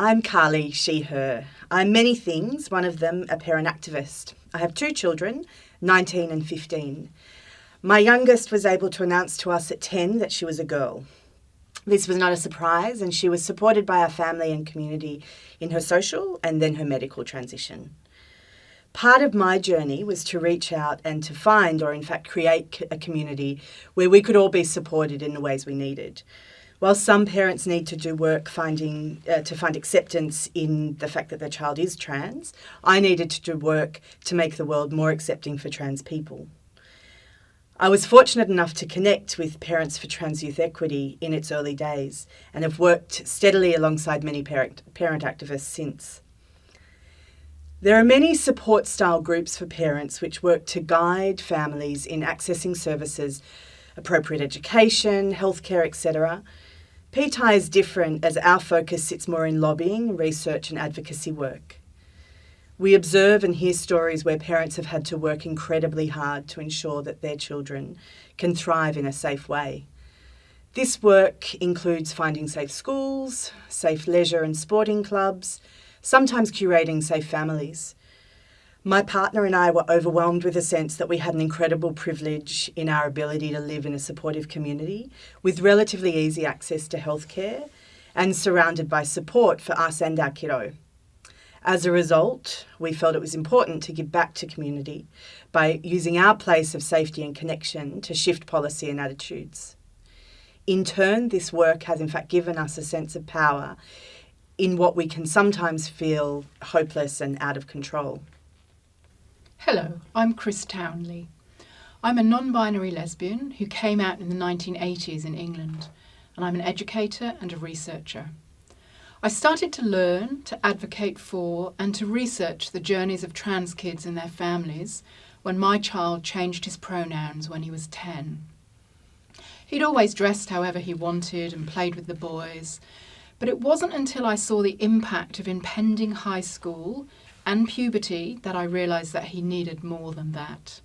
I'm Carly, she, her. I'm many things, one of them a parent activist. I have 2 children, 19 and 15. My youngest was able to announce to us at 10 that she was a girl. This was not a surprise, and she was supported by our family and community in her social and then her medical transition. Part of my journey was to reach out and to find, or in fact create, a community where we could all be supported in the ways we needed. While some parents need to do work to find acceptance in the fact that their child is trans, I needed to do work to make the world more accepting for trans people. I was fortunate enough to connect with Parents for Trans Youth Equity in its early days and have worked steadily alongside many parent activists since. There are many support-style groups for parents which work to guide families in accessing services, appropriate education, healthcare, etc. P-TYE is different as our focus sits more in lobbying, research and advocacy work. We observe and hear stories where parents have had to work incredibly hard to ensure that their children can thrive in a safe way. This work includes finding safe schools, safe leisure and sporting clubs, sometimes curating safe families. My partner and I were overwhelmed with a sense that we had an incredible privilege in our ability to live in a supportive community with relatively easy access to healthcare and surrounded by support for us and our kiddo. As a result, we felt it was important to give back to community by using our place of safety and connection to shift policy and attitudes. In turn, this work has in fact given us a sense of power in what we can sometimes feel hopeless and out of control. Hello, I'm Chris Townley. I'm a non-binary lesbian who came out in the 1980s in England, and I'm an educator and a researcher. I started to learn, to advocate for, and to research the journeys of trans kids and their families when my child changed his pronouns when he was 10. He'd always dressed however he wanted and played with the boys, but it wasn't until I saw the impact of impending high school and puberty that I realised that he needed more than that.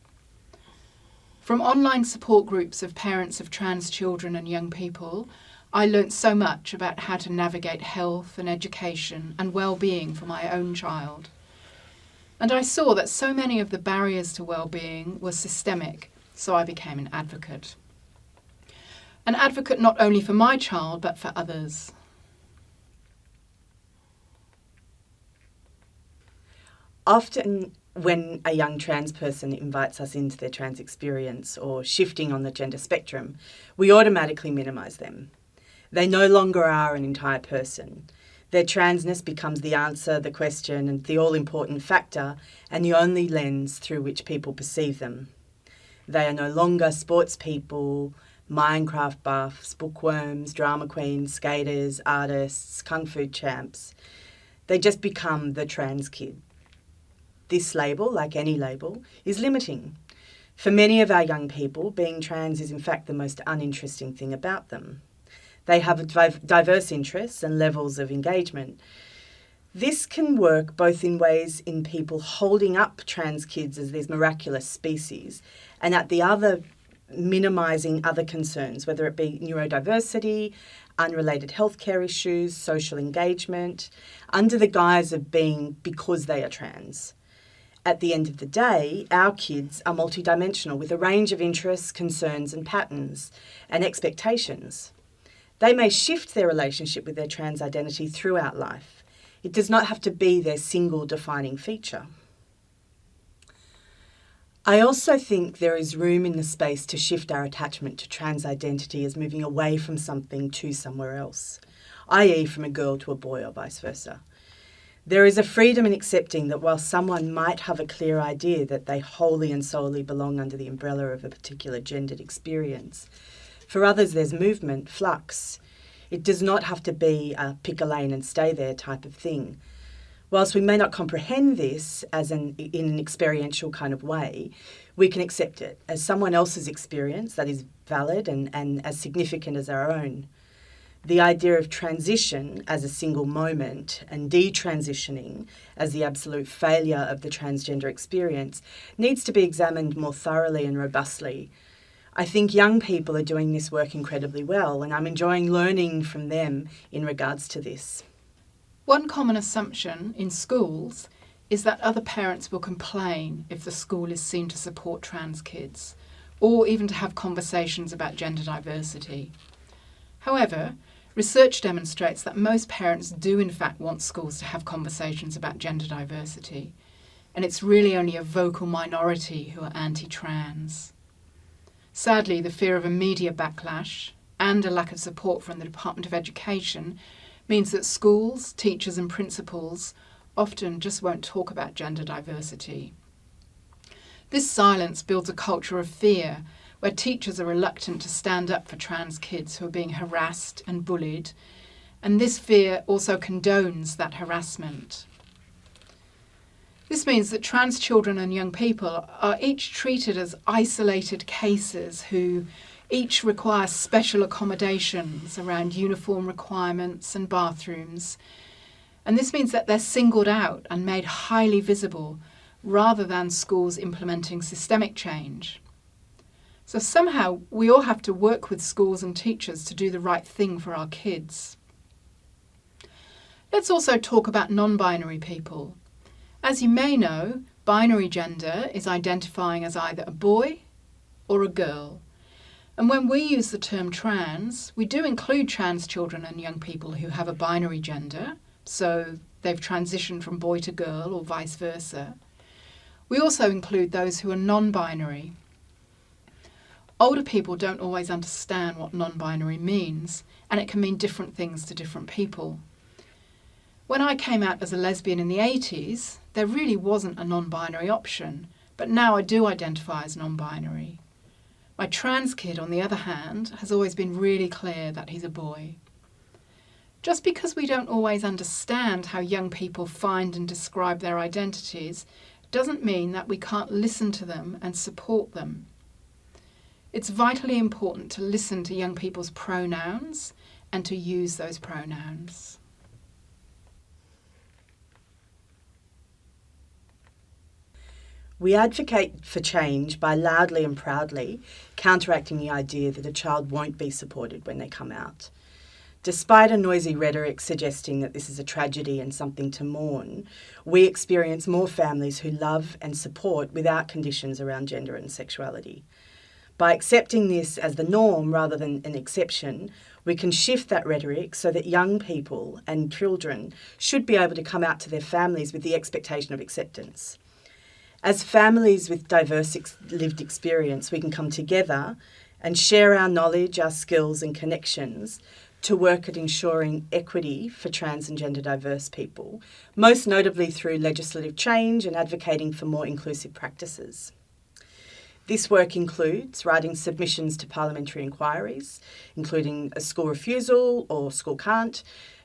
From online support groups of parents of trans children and young people, I learnt so much about how to navigate health and education and well-being for my own child. And I saw that so many of the barriers to well-being were systemic, so I became an advocate. An advocate not only for my child, but for others. Often when a young trans person invites us into their trans experience or shifting on the gender spectrum, we automatically minimise them. They no longer are an entire person. Their transness becomes the answer, the question and the all-important factor and the only lens through which people perceive them. They are no longer sports people, Minecraft buffs, bookworms, drama queens, skaters, artists, kung fu champs. They just become the trans kid. This label, like any label, is limiting. For many of our young people, being trans is in fact the most uninteresting thing about them. They have diverse interests and levels of engagement. This can work both in ways in people holding up trans kids as these miraculous species, and at the other, minimising other concerns, whether it be neurodiversity, unrelated healthcare issues, social engagement, under the guise of being because they are trans. At the end of the day, our kids are multidimensional with a range of interests, concerns and patterns and expectations. They may shift their relationship with their trans identity throughout life. It does not have to be their single defining feature. I also think there is room in the space to shift our attachment to trans identity as moving away from something to somewhere else, i.e. from a girl to a boy or vice versa. There is a freedom in accepting that while someone might have a clear idea that they wholly and solely belong under the umbrella of a particular gendered experience, for others there's movement, flux. It does not have to be a pick a lane and stay there type of thing. Whilst we may not comprehend this in an experiential kind of way, we can accept it as someone else's experience that is valid and as significant as our own. The idea of transition as a single moment and detransitioning as the absolute failure of the transgender experience needs to be examined more thoroughly and robustly. I think young people are doing this work incredibly well, and I'm enjoying learning from them in regards to this. One common assumption in schools is that other parents will complain if the school is seen to support trans kids, or even to have conversations about gender diversity. However, research demonstrates that most parents do in fact want schools to have conversations about gender diversity, and it's really only a vocal minority who are anti-trans. Sadly, the fear of a media backlash and a lack of support from the Department of Education means that schools, teachers and principals often just won't talk about gender diversity. This silence builds a culture of fear where teachers are reluctant to stand up for trans kids who are being harassed and bullied, and this fear also condones that harassment. This means that trans children and young people are each treated as isolated cases who each require special accommodations around uniform requirements and bathrooms. And this means that they're singled out and made highly visible rather than schools implementing systemic change. So somehow we all have to work with schools and teachers to do the right thing for our kids. Let's also talk about non-binary people. As you may know, binary gender is identifying as either a boy or a girl. And when we use the term trans, we do include trans children and young people who have a binary gender, so they've transitioned from boy to girl or vice versa. We also include those who are non-binary. Older people don't always understand what non-binary means, and it can mean different things to different people. When I came out as a lesbian in the 80s, there really wasn't a non-binary option, but now I do identify as non-binary. My trans kid, on the other hand, has always been really clear that he's a boy. Just because we don't always understand how young people find and describe their identities doesn't mean that we can't listen to them and support them. It's vitally important to listen to young people's pronouns and to use those pronouns. We advocate for change by loudly and proudly counteracting the idea that a child won't be supported when they come out. Despite a noisy rhetoric suggesting that this is a tragedy and something to mourn, we experience more families who love and support without conditions around gender and sexuality. By accepting this as the norm rather than an exception, we can shift that rhetoric so that young people and children should be able to come out to their families with the expectation of acceptance. As families with diverse lived experience, we can come together and share our knowledge, our skills and connections to work at ensuring equity for trans and gender diverse people, most notably through legislative change and advocating for more inclusive practices. This work includes writing submissions to parliamentary inquiries, including a school refusal or school can't,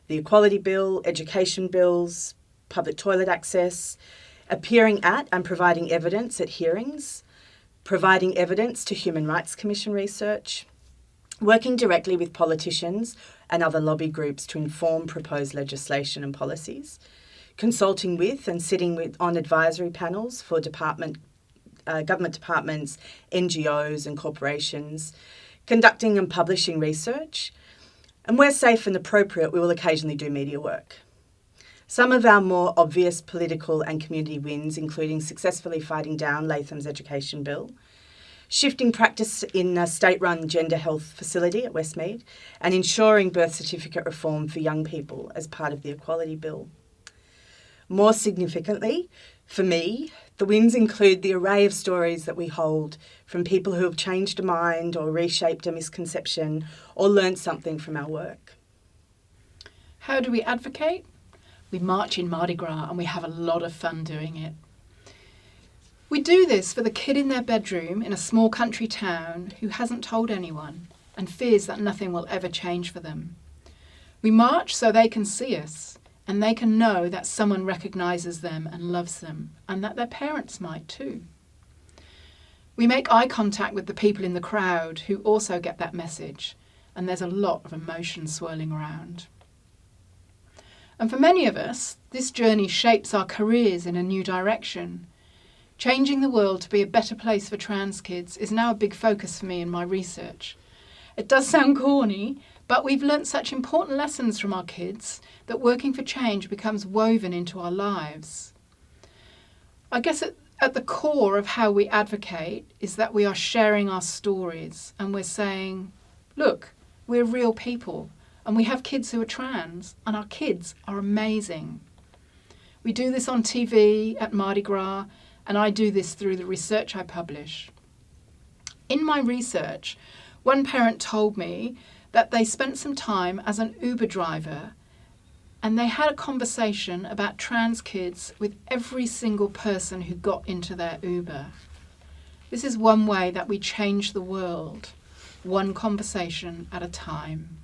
the equality bill, education bills, public toilet access, appearing at and providing evidence at hearings, providing evidence to Human Rights Commission research, working directly with politicians and other lobby groups to inform proposed legislation and policies, consulting with and sitting on advisory panels for government departments, NGOs and corporations, conducting and publishing research, and where safe and appropriate, we will occasionally do media work. Some of our more obvious political and community wins, including successfully fighting down Latham's education bill, shifting practice in a state-run gender health facility at Westmead, and ensuring birth certificate reform for young people as part of the equality bill. More significantly, for me, the wins include the array of stories that we hold from people who have changed a mind or reshaped a misconception or learned something from our work. How do we advocate? We march in Mardi Gras and we have a lot of fun doing it. We do this for the kid in their bedroom in a small country town who hasn't told anyone and fears that nothing will ever change for them. We march so they can see us and they can know that someone recognises them and loves them, and that their parents might too. We make eye contact with the people in the crowd who also get that message, and there's a lot of emotion swirling around. And for many of us, this journey shapes our careers in a new direction. Changing the world to be a better place for trans kids is now a big focus for me in my research. It does sound corny, But we've learnt such important lessons from our kids that working for change becomes woven into our lives. I guess at the core of how we advocate is that we are sharing our stories and we're saying, look, we're real people and we have kids who are trans and our kids are amazing. We do this on TV at Mardi Gras, and I do this through the research I publish. In my research, one parent told me that they spent some time as an Uber driver and they had a conversation about trans kids with every single person who got into their Uber. This is one way that we change the world, one conversation at a time.